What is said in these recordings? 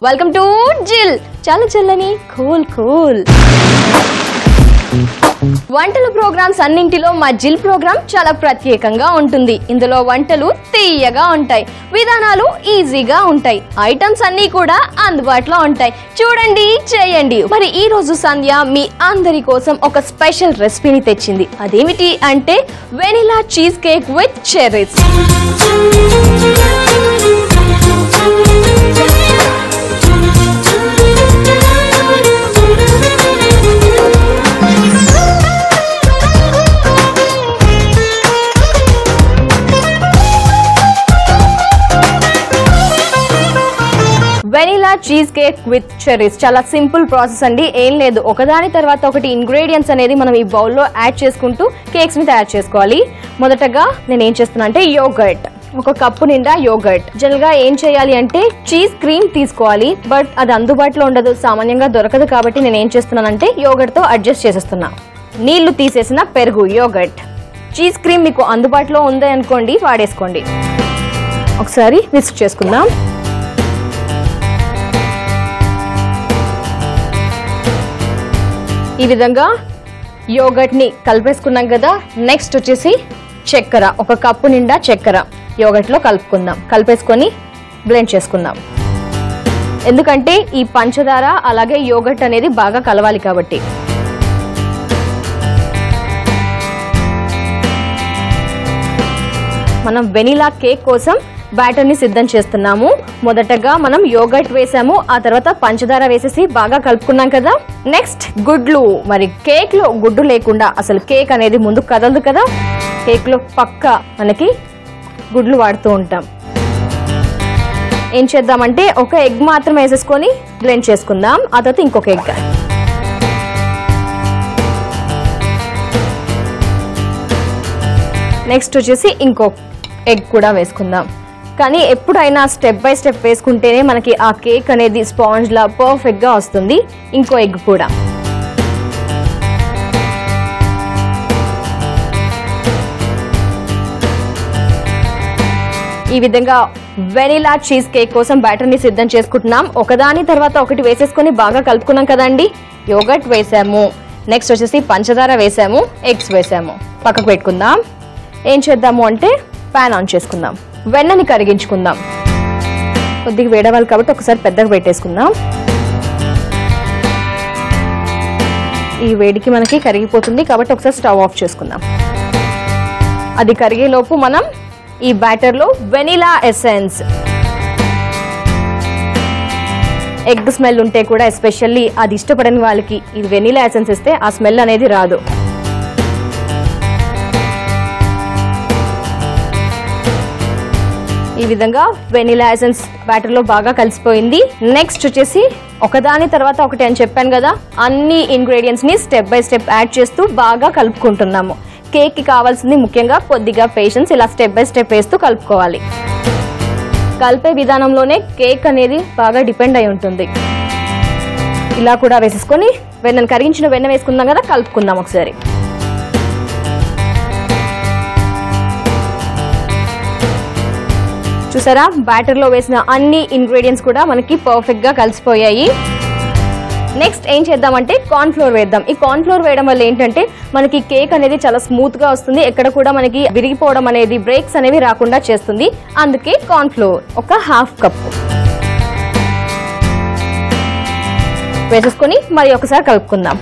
Welcome to జిల్ చాలా చల్లని కూల్ వంటల ప్రోగ్రామ్స్ అన్నింటిలో మా జిల్ ప్రోగ్రామ్ చాలా ప్రత్యేకంగా ఉంటుంది. ఇందులో వంటలు తీయగా ఉంటాయి, విధానాలు ఈజీగా ఉంటాయి, ఐటమ్స్ అన్నీ కూడా అందుబాటులో ఉంటాయి. చూడండి, చేయండి. మరి ఈ రోజు సంధ్య మీ అందరి కోసం ఒక స్పెషల్ రెసిపీని తెచ్చింది. అదేమిటి అంటే vanilla cheese cake with cherries. Vanilla cheese cake with cherries చాలా సింపుల్ ప్రాసెస్ అండి. ఏం లేదు, ఒకదాని తర్వాత ఒకటి ఇంగ్రీడియంట్స్ అనేది మనం ఈ బౌల్లో యాడ్ చేసుకుంటూ కేక్స్ ని తయారు చేసుకోవాలి. మొదటగా నేను ఏం చేస్తున్నా అంటే యోగర్ట్, ఒక కప్పు నిండా యోగర్ట్. జనరల్ గా ఏం చేయాలి అంటే చీజ్ క్రీమ్ తీసుకోవాలి, బట్ అది అందుబాటులో ఉండదు, సామాన్యంగా దొరకదు. కాబట్టి నేను ఏం చేస్తున్నానంటే యోగర్ట్ తో అడ్జస్ట్ చేసేస్తున్నా. నీళ్లు తీసేసిన పెరుగు, యోగర్ట్, చీజ్ క్రీమ్ మీకు అందుబాటులో ఉంది అనుకోండి, వాడేసుకోండి. ఒకసారి మిక్స్ చేసుకుందాం. ఈ విధంగా యోగర్ట్ ని కలిపేసుకున్నాం కదా. నెక్స్ట్ వచ్చేసి చక్కెర, ఒక కప్పు నిండా చక్కెర యోగర్ట్ లో కలుపుకుందాం. కలిపేసుకొని బ్లెండ్ చేసుకుందాం. ఎందుకంటే ఈ పంచదార అలాగే యోగర్ట్ అనేది బాగా కలవాలి కాబట్టి. మనం వెనిలా కేక్ కోసం బ్యాటర్ ని సిద్ధం చేస్తున్నాము. మొదటగా మనం యోగర్ట్ వేసాము, ఆ తర్వాత పంచదార వేసేసి బాగా కలుపుకున్నాం కదా. నెక్స్ట్ గుడ్లు. మరి కేక్ లో గుడ్డు లేకుండా అసలు కేక్ అనేది ముందు కదలదు కదా. కేక్ లో పక్క మనకి గుడ్లు వాడుతూ ఉంటాం. ఏం చేద్దామంటే ఒక ఎగ్ మాత్రం వేసేసుకొని బ్లెండ్ చేసుకుందాం. ఆ తర్వాత ఇంకొక ఎగ్, నెక్స్ట్ వచ్చేసి ఇంకొక ఎగ్ కూడా వేసుకుందాం. కానీ ఎప్పుడైనా స్టెప్ బై స్టెప్ వేసుకుంటేనే మనకి ఆ కేక్ అనేది స్పాంజ్ లా పర్ఫెక్ట్ గా వస్తుంది. ఇంకో ఎగ్ కూడా. ఈ విధంగా వెనిలా చీజ్ కేక్ కోసం బ్యాటర్ ని సిద్ధం చేసుకుంటున్నాం. ఒకదాని తర్వాత ఒకటి వేసేసుకొని బాగా కలుపుకున్నాం కదండి. యోగర్ట్ వేసాము, నెక్స్ట్ వచ్చేసి పంచదార వేసాము, ఎగ్స్ వేసాము. పక్కకు పెట్టుకుందాం. ఏం చేద్దాము అంటే ప్యాన్ ఆన్ చేసుకుందాం. వెన్నని కరిగించుకుందాం. కొద్దిగా వేడవాలి కాబట్టి ఒకసారి పెద్దగా పెట్టేసుకుందాం. ఈ వేడికి మనకి కరిగిపోతుంది కాబట్టి ఒకసారి స్టవ్ ఆఫ్ చేసుకుందాం. అది కరిగేలోపు మనం ఈ బ్యాటర్ లో వెనిలా ఎసెన్స్, ఎగ్ స్మెల్ ఉంటే కూడా ఎస్పెషల్లీ అది ఇష్టపడని వాళ్ళకి ఇది వెనిలా ఎసెన్స్ ఇస్తే ఆ స్మెల్ అనేది రాదు. ఈ విధంగా వెనిలా ఎసెన్స్ బ్యాటర్ లో బాగా కలిసిపోయింది. నెక్స్ట్ వచ్చేసి ఒకదాని తర్వాత ఒకటి అని చెప్పాను కదా, అన్ని ఇంగ్రీడియంట్స్ ని స్టెప్ బై స్టెప్ యాడ్ చేస్తూ బాగా కలుపుకుంటున్నాము. కేక్ కి కావాల్సింది ముఖ్యంగా కొద్దిగా పేషెన్స్. ఇలా స్టెప్ బై స్టెప్ వేస్తూ కలుపుకోవాలి. కలిపే విధానంలోనే కేక్ అనేది బాగా డిపెండ్ అయి ఉంటుంది. ఇలా కూడా వేసేసుకొని వెన్నను కరిగించిన వెన్న వేసుకుందాం కదా, కలుపుకుందాం ఒకసారి. చూసారా, బ్యాటర్ లో వేసిన అన్ని ఇంగ్రీడియంట్స్ కూడా మనకి పర్ఫెక్ట్ గా కలిసిపోయాయి. నెక్స్ట్ ఏం చేద్దామంటే కార్న్ ఫ్లోర్ వేద్దాం. ఈ కార్న్ ఫ్లోర్ వేయడం వల్ల ఏంటంటే మనకి కేక్ అనేది చాలా స్మూత్ గా వస్తుంది. ఎక్కడ కూడా మనకి విరిగిపోవడం అనేది, బ్రేక్స్ అనేవి రాకుండా చేస్తుంది. అందుకే కార్న్ ఫ్లోర్ ఒక హాఫ్ కప్ వేసేసుకొని మరి ఒకసారి కలుపుకుందాం.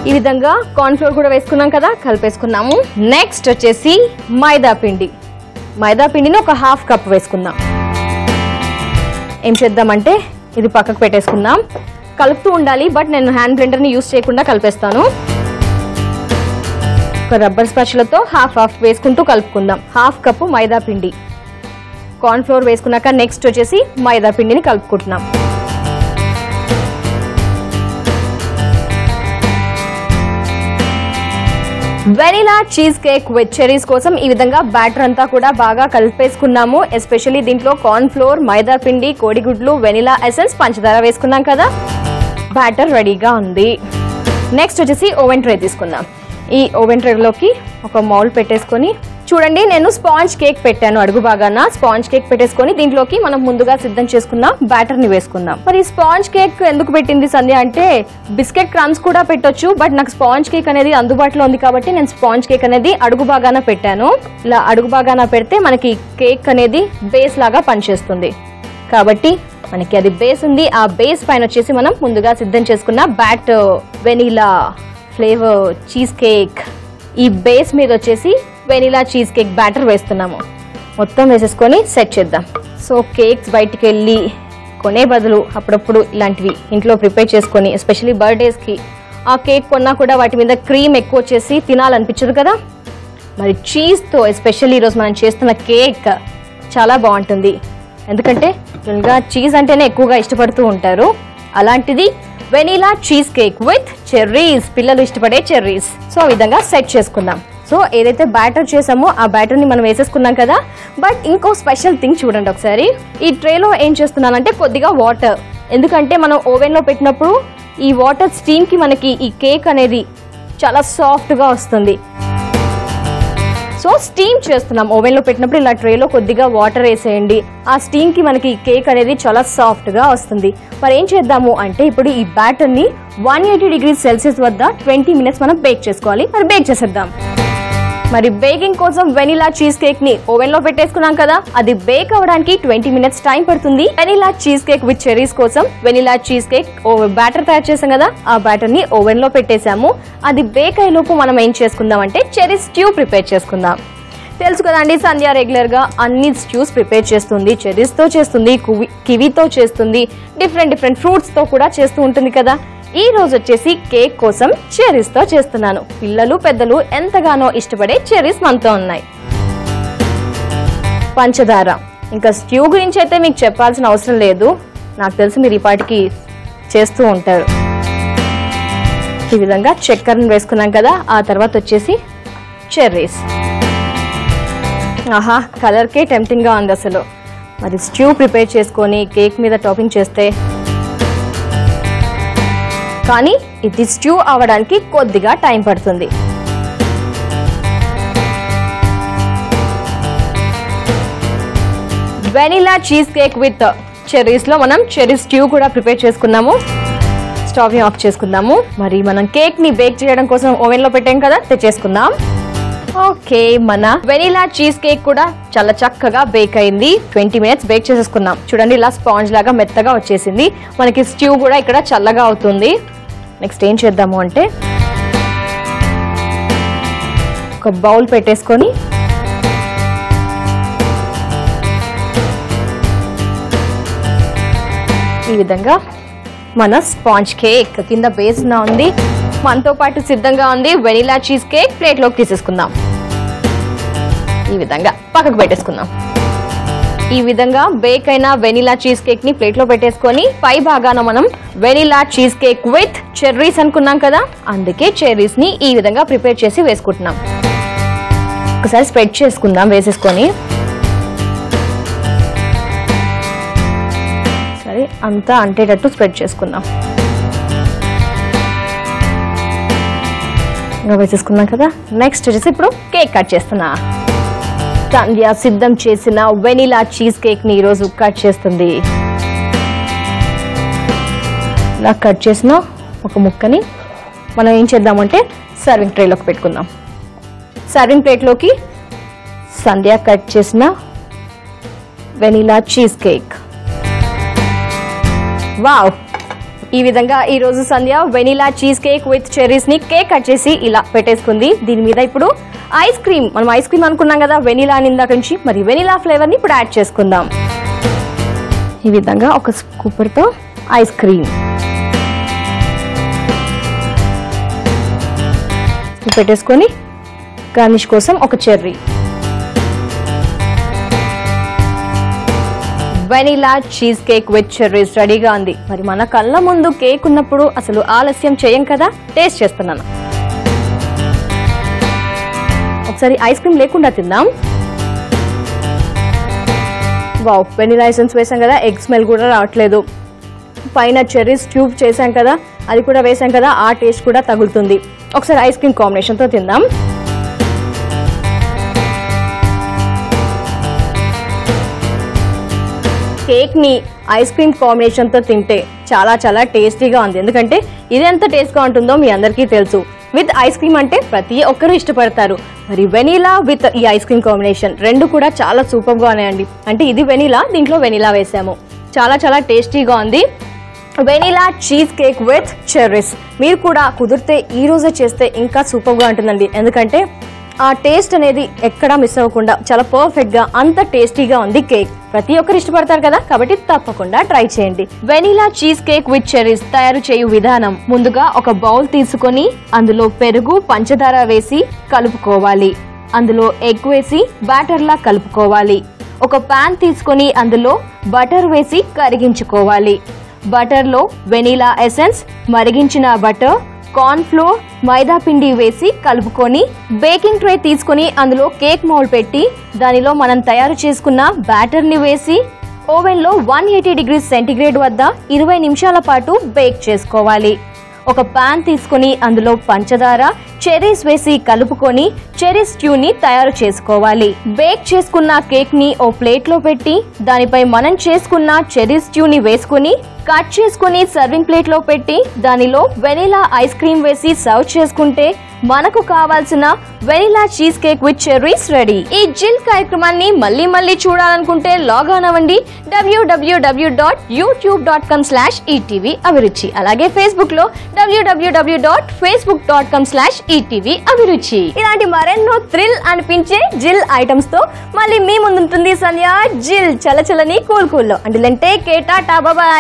ఈ విధంగా కార్న్ ఫ్లోర్ కూడా వేసుకున్నాం కదా, కలిపేసుకున్నాము. నెక్స్ట్ వచ్చేసి మైదా పిండి. మైదా పిండిని ఒక హాఫ్ కప్ వేసుకుందాం. ఏం చేద్దామంటే ఇది పక్కకు పెట్టేసుకుందాం. కలుపుతూ ఉండాలి, బట్ నేను హ్యాండ్ బ్లెండర్ ని యూజ్ చేయకుండా కలిపేస్తాను. ఒక రబ్బర్ స్పాచులతో హాఫ్ వేసుకుంటూ కలుపుకుందాం. హాఫ్ కప్పు మైదా పిండి, కార్న్ ఫ్లోర్ వేసుకున్నాక నెక్స్ట్ వచ్చేసి మైదా పిండిని కలుపుకుంటున్నాం. Vanilla cheese cake with cherries కోసం ఈ విధంగా బ్యాటర్ అంతా కూడా బాగా కలిపేసుకున్నాము. ఎస్పెషల్లీ దీంట్లో కార్న్ ఫ్లోర్, మైదా పిండి, కోడిగుడ్లు, వెనిలా ఎసెన్స్, పంచదార వేసుకున్నాం కదా. బ్యాటర్ రెడీగా ఉంది. నెక్స్ట్ వచ్చేసి ఓవెన్ ట్రే తీసుకుందాం. ఈ ఓవెన్ ట్రేలోకి ఒక మౌల్డ్ పెట్టేసుకొని చూడండి నేను స్పాంజ్ కేక్ పెట్టాను అడుగు భాగాన. స్పాంజ్ కేక్ పెట్టేసుకొని దీంట్లోకి మనం ముందుగా సిద్ధం చేసుకున్న బ్యాటర్ ని వేసుకుందాం. మరి స్పాంజ్ కేక్ ఎందుకు పెట్టింది సంధ్య అంటే బిస్కెట్ క్రమ్స్ కూడా పెట్టొచ్చు, బట్ నాకు స్పాంజ్ కేక్ అనేది అందుబాటులో ఉంది కాబట్టి నేను స్పాంజ్ కేక్ అనేది అడుగు భాగాన పెట్టాను. ఇలా అడుగు భాగాన పెడితే మనకి కేక్ అనేది బేస్ లాగా పనిచేస్తుంది కాబట్టి మనకి అది బేస్ ఉంది. ఆ బేస్ పైన వచ్చేసి మనం ముందుగా సిద్ధం చేసుకున్న batter vanilla flavour cheese cake, ఈ బేస్ మీద వచ్చేసి వెనిలా చీజ్ కేక్ బ్యాటర్ వేస్తున్నాము. మొత్తం వేసేసుకొని సెట్ చేద్దాం. సో కేక్స్ బయటికి వెళ్ళి కొనే బదులు అప్పుడప్పుడు ఇలాంటివి ఇంట్లో ప్రిపేర్ చేసుకొని, ఎస్పెషల్లీ బర్త్డేస్కి ఆ కేక్ కొన్నా కూడా వాటి మీద క్రీమ్ ఎక్కువ వచ్చేసి తినాలనిపించదు కదా. మరి చీజ్తో ఎస్పెషల్లీ ఈరోజు మనం చేస్తున్న కేక్ చాలా బాగుంటుంది. ఎందుకంటే చీజ్ అంటేనే ఎక్కువగా ఇష్టపడుతూ ఉంటారు. అలాంటిది vanilla cheese cake with cherries, పిల్లలు ఇష్టపడే చెర్రీస్. సో ఆ విధంగా సెట్ చేసుకుందాం. సో ఏదైతే బ్యాటర్ చేసామో ఆ బ్యాటర్ ని మనం వేసేసుకున్నాం కదా. బట్ ఇంకో స్పెషల్ థింగ్ చూడండి ఒకసారి. ఈ ట్రేలో ఏం చేస్తున్నానంటే కొద్దిగా వాటర్, ఎందుకంటే మనం ఓవెన్ లో పెట్టినప్పుడు ఈ వాటర్ స్టీమ్ కి మనకి ఈ కేక్ అనేది చాలా సాఫ్ట్ గా వస్తుంది. సో స్టీమ్ చేస్తున్నాం. ఓవెన్ లో పెట్టినప్పుడు ఇలా ట్రేలో కొద్దిగా వాటర్ వేసేయండి. ఆ స్టీమ్ కి మనకి కేక్ అనేది చాలా సాఫ్ట్ గా వస్తుంది. మరి ఏం చేద్దాము అంటే ఇప్పుడు ఈ బ్యాటర్ ని 180 డిగ్రీస్ సెల్సియస్ వద్ద 20 మినిట్స్ మనం బేక్ చేసుకోవాలి. మరి బేక్ చేసేద్దాం. మరి బేకింగ్ కోసం వెనిలా చీజ్ కేక్ ని ఓవెన్ లో పెట్టేసుకున్నాం కదా, అది బేక్ అవ్వడానికి 20 మినిట్స్ టైం పడుతుంది. Vanilla cheese cake with cherries కోసం వెనిలా చీజ్ కేక్ బ్యాటర్ తయారు చేసాం కదా, ఆ బ్యాటర్ ని ఓవెన్ లో పెట్టేసాము. అది బేక్ అయ్యేలోపు మనం ఏం చేసుకుందాం అంటే చెరీ స్ట్యూ ప్రిపేర్ చేసుకుందాం. తెలుసు కదండి సంధ్య రెగ్యులర్ గా అన్ని స్ట్యూస్ ప్రిపేర్ చేస్తుంది. చెరీస్ తో చేస్తుంది, కివీతో చేస్తుంది, డిఫరెంట్ ఫ్రూట్స్ తో కూడా చేస్తూ ఉంటుంది కదా. ఈ రోజు వచ్చేసి కేక్ కోసం చెరీస్ తో చేస్తున్నాను. పిల్లలు పెద్దలు ఎంతగానో ఇష్టపడే చెరీస్ మనతో ఉన్నాయి. పంచదార, ఇంకా స్ట్యూ గురించి అయితే మీకు చెప్పాల్సిన అవసరం లేదు, నాకు తెలిసి మీరు ఈ పాటికి చేస్తూ ఉంటారు. ఈ విధంగా చక్కెరను వేసుకున్నాం కదా, ఆ తర్వాత వచ్చేసి చెర్రీస్. ఆహా, కలర్కే టెంప్టింగ్ గా ఉంది అసలు. మరి స్ట్యూ ప్రిపేర్ చేసుకొని కేక్ మీద టాపింగ్ చేస్తే, కానీ ఇది స్ట్యూ అవ్వడానికి కొద్దిగా టైం పడుతుంది. Vanilla cheese cake with cherries లో మనం చెర్రీ స్ట్యూ కూడా ప్రిపేర్ చేసుకున్నాము. స్టవ్ ఆఫ్ చేసుకుందాము. మరి మనం కేక్ ని బేక్ చేయడం కోసం ఓవెన్ లో పెట్టాం కదా, తెచ్చేసుకుందాం. ఓకే, మన వెనిలా చీజ్ కేక్ కూడా చాలా చక్కగా బేక్ అయింది. 20 మినిట్స్ బేక్ చేసేసుకున్నాం. చూడండి ఇలా స్పాంజ్ లాగా మెత్తగా వచ్చేసింది. మనకి స్ట్యూ కూడా ఇక్కడ చల్లగా అవుతుంది. నెక్స్ట్ ఏం చేద్దాము అంటే ఒక బౌల్ పెట్టేసుకొని ఈ విధంగా మన స్పాంజ్ కేక్ కింద బేస్ ఉంది, మనతో పాటు సిద్ధంగా ఉంది వెనిలా చీజ్ కేక్. ప్లేట్లోకి తీసేసుకుందాం. ఈ విధంగా పక్కకు పెట్టేసుకుందాం. ఈ విధంగా బేక్ అయిన వెనిలా చీజ్ కేక్ ని ప్లేట్ లో పెట్టేసుకొని పై భాగాన మనం vanilla cheese cake with cherries అనుకున్నాం కదా, అందుకే చెర్రీస్ ని ఈ విధంగా ప్రిపేర్ చేసి వేసుకుంటున్నాం. ఒకసారి స్ప్రెడ్ చేసుకుందాం వేసేసుకొని. సరే, అంతా అంటేటట్టు స్ప్రెడ్ చేసుకుందాం. ఇంకా వేసేసుకున్నాం కదా. నెక్స్ట్ వచ్చేసి ఇప్పుడు కేక్ కట్ చేస్తున్నా. సంధ్య సిద్ధం చేసిన వెనిలా చీజ్ కేక్ ని ఈరోజు కట్ చేస్తుంది. ఇలా కట్ చేసిన ఒక ముక్కని మనం ఏం చేద్దామంటే సర్వింగ్ ట్రేలోకి పెట్టుకుందాం. సర్వింగ్ ప్లేట్లోకి సంధ్య కట్ చేసిన వెనిలా చీజ్ కేక్. వావ్, ఈ విధంగా ఈ రోజు Sandhya vanilla cheese cake with cherries ని కేక్ కట్ చేసి ఇలా పెట్టేసుకుంది. దీని మీద ఇప్పుడు ఐస్ క్రీమ్, మనం ఐస్ క్రీమ్ అనుకున్నాం కదా వెనిలా ఇందాక నుంచి, మరి వెనిలా ఫ్లేవర్ ని ఇప్పుడు యాడ్ చేసుకుందాం. ఈ విధంగా ఒక స్కూపర్ తో ఐస్ క్రీమ్ పెట్టేసుకొని గార్నిష్ కోసం ఒక cherry. Vanilla cheese cake with cherries రెడీగా ఉంది. మరి మన కళ్ళ ముందు కేక్ ఉన్నప్పుడు అసలు ఆలస్యం చేయం కదా, టేస్ట్ చేస్తున్నాను. ఒకసారి ఐస్ క్రీమ్ లేకుండా తిందాం. వావ్, వెనిలా ఎసెన్స్ వేసాం కదా, ఎగ్ స్మెల్ కూడా రావట్లేదు. పైన చెర్రీస్ ట్యూబ్ చేసాం కదా, అది కూడా వేసాం కదా, ఆ టేస్ట్ కూడా తగులుతుంది. ఒకసారి ఐస్ క్రీమ్ కాంబినేషన్ తో తిందాం. కేక్ ని ఐస్ క్రీమ్ కాంబినేషన్ తో తింటే చాలా చాలా టేస్టీగా ఉంది. ఎందుకంటే ఇది ఎంత టేస్ట్ గా ఉంటుందో మీ అందరికీ తెలుసు. విత్ ఐస్ క్రీమ్ అంటే ప్రతి ఒక్కరు ఇష్టపడతారు. మరి వెనీలా విత్ ఈ ఐస్ క్రీమ్ కాంబినేషన్ రెండు కూడా చాలా సూపర్ గా ఉన్నాయండి. అంటే ఇది వెనీలా, దీంట్లో వెనీలా వేసాము. చాలా చాలా టేస్టీగా ఉంది. Vanilla cheese cake with cherries. మీరు కూడా కుదిరితే ఈ రోజే చేస్తే ఇంకా సూపర్ గా ఉంటుందండి. ఎందుకంటే ఆ టేస్ట్ అనేది ఎక్కడా మిస్ అవ్వకుండా చాలా పర్ఫెక్ట్ గా అంత టేస్టీగా ఉంది కేక్. ప్రతి ఒక్కరు ఇష్టపడతారు కదా, కాబట్టి తప్పకుండా ట్రై చేయండి. Vanilla cheese cake with cherries తయారు చేయు విధానం: ముందుగా ఒక బౌల్ తీసుకొని అందులో పెరుగు, పంచదార వేసి కలుపుకోవాలి. అందులో ఎగ్ వేసి బ్యాటర్ లా కలుపుకోవాలి. ఒక పాన్ తీసుకొని అందులో బటర్ వేసి కరిగించుకోవాలి. బటర్ లో వెనీలా ఎసెన్స్, మరిగించిన బటర్, కార్న్ ఫ్లోర్, మైదా పిండి వేసి కలుపుకొని బేకింగ్ ట్రే తీసుకొని అందులో కేక్ మౌల్డ్ పెట్టి దానిలో మనం తయారు చేసుకున్న బ్యాటర్ ని వేసి ఓవెన్ లో 180 డిగ్రీస్ సెంటీగ్రేడ్ వద్ద 20 నిమిషాల పాటు బేక్ చేసుకోవాలి. ఒక పాన్ తీసుకొని అందులో పంచదార, చెర్రీస్ వేసి కలుపుకొని చెర్రీస్ స్ట్యూని తయారు చేసుకోవాలి. బేక్ చేసుకున్న కేక్ ని ఓ ప్లేట్ లో పెట్టి దానిపై మనం చేసుకున్న చెర్రీస్ స్ట్యూని వేసుకుని కట్ చేసుకుని సర్వింగ్ ప్లేట్ లో పెట్టి దానిలో వెనీలా ఐస్ క్రీమ్ వేసి సర్వ్ చేసుకుంటే మనకు కావాల్సిన vanilla cheese cake with cherries ready. ఈ జిల్ కార్యక్రమాన్ని మళ్ళీ చూడాలనుకుంటే లాగ్ ఆన్ అవ్వండి www.youtube.com/etv అభిరుచి. అలాగే ఫేస్బుక్ లో www.facebook.com/etv అభిరుచి. ఇలాంటి మరెన్నో థ్రిల్ అనిపించే జిల్ ఐటమ్స్ తో మళ్ళీ మీ ముందుంటుంది సంధ్య జిల్ చలచలని కూల్ లో. అంటే టేక్ కేర్, టాటా, బాయ్.